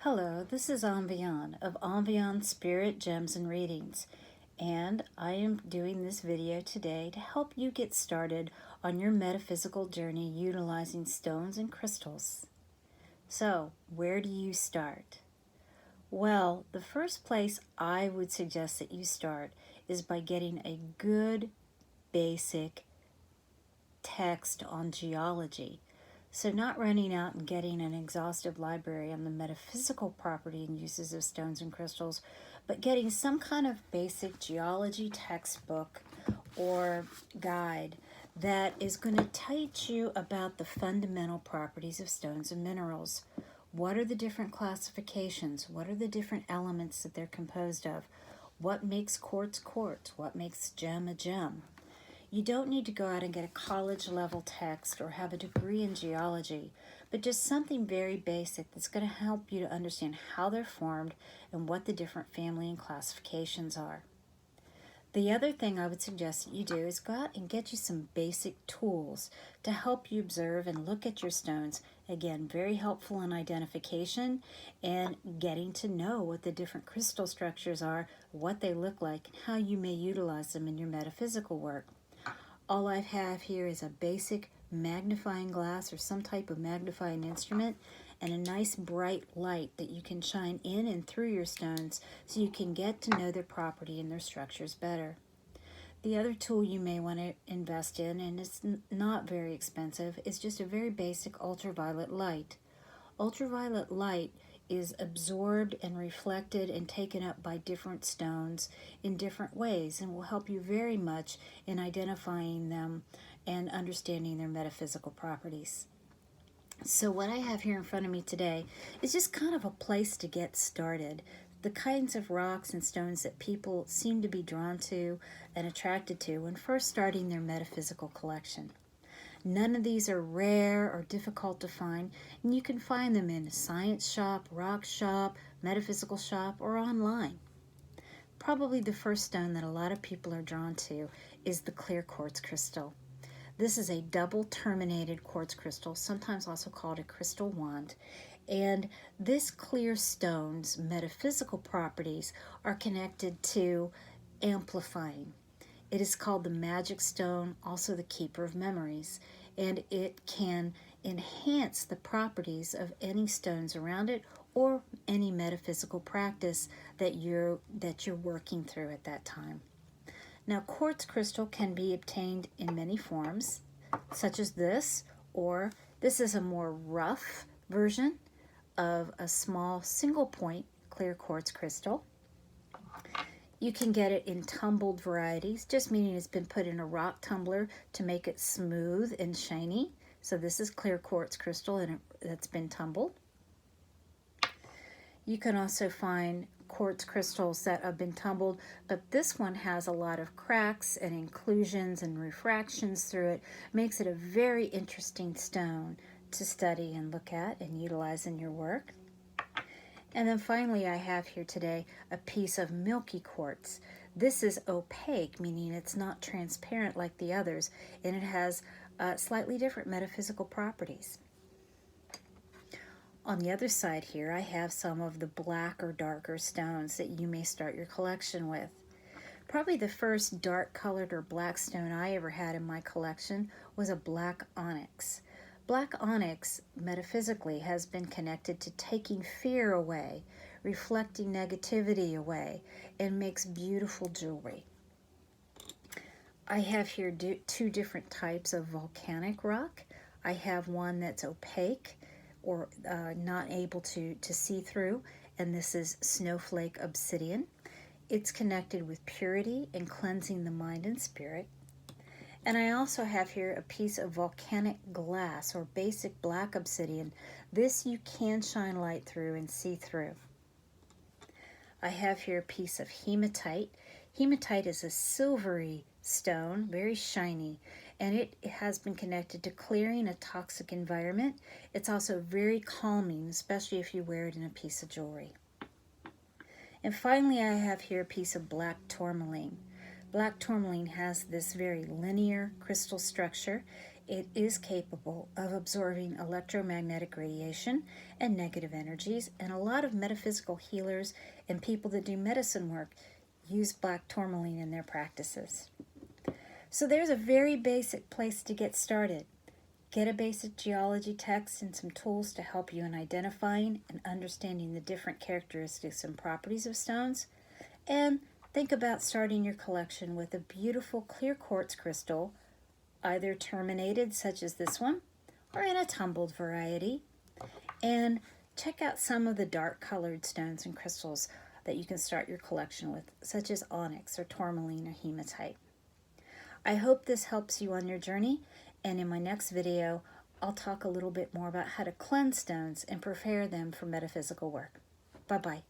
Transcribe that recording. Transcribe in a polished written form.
Hello, this is Envion of Envion Spirit Gems and Readings, and I am doing this video today to help you get started on your metaphysical journey utilizing stones and crystals. So, where do you start? Well, the first place I would suggest that you start is by getting a good basic text on geology. So not running out and getting an exhaustive library on the metaphysical property and uses of stones and crystals, but getting some kind of basic geology textbook or guide that is going to teach you about the fundamental properties of stones and minerals. What are the different classifications? What are the different elements that they're composed of? What makes quartz quartz? What makes gem a gem? You don't need to go out and get a college level text or have a degree in geology, but just something very basic that's going to help you to understand how they're formed and what the different family and classifications are. The other thing I would suggest that you do is go out and get you some basic tools to help you observe and look at your stones. Again, very helpful in identification and getting to know what the different crystal structures are, what they look like, and how you may utilize them in your metaphysical work. All I have here is a basic magnifying glass or some type of magnifying instrument and a nice bright light that you can shine in and through your stones so you can get to know their property and their structures better. The other tool you may want to invest in, and it's not very expensive, is just a very basic ultraviolet light. Ultraviolet light is absorbed and reflected and taken up by different stones in different ways and will help you very much in identifying them and understanding their metaphysical properties. So what I have here in front of me today is just kind of a place to get started. The kinds of rocks and stones that people seem to be drawn to and attracted to when first starting their metaphysical collection. None of these are rare or difficult to find, and you can find them in a science shop, rock shop, metaphysical shop, or online. Probably the first stone that a lot of people are drawn to is the clear quartz crystal. This is a double terminated quartz crystal, sometimes also called a crystal wand, and this clear stone's metaphysical properties are connected to amplifying. It is called the magic stone, also the keeper of memories, and it can enhance the properties of any stones around it or any metaphysical practice that you're working through at that time. Now, quartz crystal can be obtained in many forms, such as this, or this is a more rough version of a small single point clear quartz crystal. You can get it in tumbled varieties, just meaning it's been put in a rock tumbler to make it smooth and shiny. So this is clear quartz crystal and that's been tumbled. You can also find quartz crystals that have been tumbled, but this one has a lot of cracks and inclusions and refractions through it. Makes it a very interesting stone to study and look at and utilize in your work. And then finally I have here today a piece of milky quartz. This is opaque, meaning it's not transparent like the others, and it has slightly different metaphysical properties. On the other side here I have some of the black or darker stones that you may start your collection with. Probably the first dark colored or black stone I ever had in my collection was a black onyx. Black onyx, metaphysically, has been connected to taking fear away, reflecting negativity away, and makes beautiful jewelry. I have here two different types of volcanic rock. I have one that's opaque or not able to see through, and this is snowflake obsidian. It's connected with purity and cleansing the mind and spirit. And I also have here a piece of volcanic glass or basic black obsidian. This you can shine light through and see through. I have here a piece of hematite. Hematite is a silvery stone, very shiny, and it has been connected to clearing a toxic environment. It's also very calming, especially if you wear it in a piece of jewelry. And finally I have here a piece of black tourmaline. Black tourmaline has this very linear crystal structure. It is capable of absorbing electromagnetic radiation and negative energies, and a lot of metaphysical healers and people that do medicine work use black tourmaline in their practices. So there's a very basic place to get started. Get a basic geology text and some tools to help you in identifying and understanding the different characteristics and properties of stones. And think about starting your collection with a beautiful clear quartz crystal, either terminated such as this one, or in a tumbled variety. And check out some of the dark colored stones and crystals that you can start your collection with, such as onyx or tourmaline or hematite. I hope this helps you on your journey, and in my next video, I'll talk a little bit more about how to cleanse stones and prepare them for metaphysical work. Bye-bye.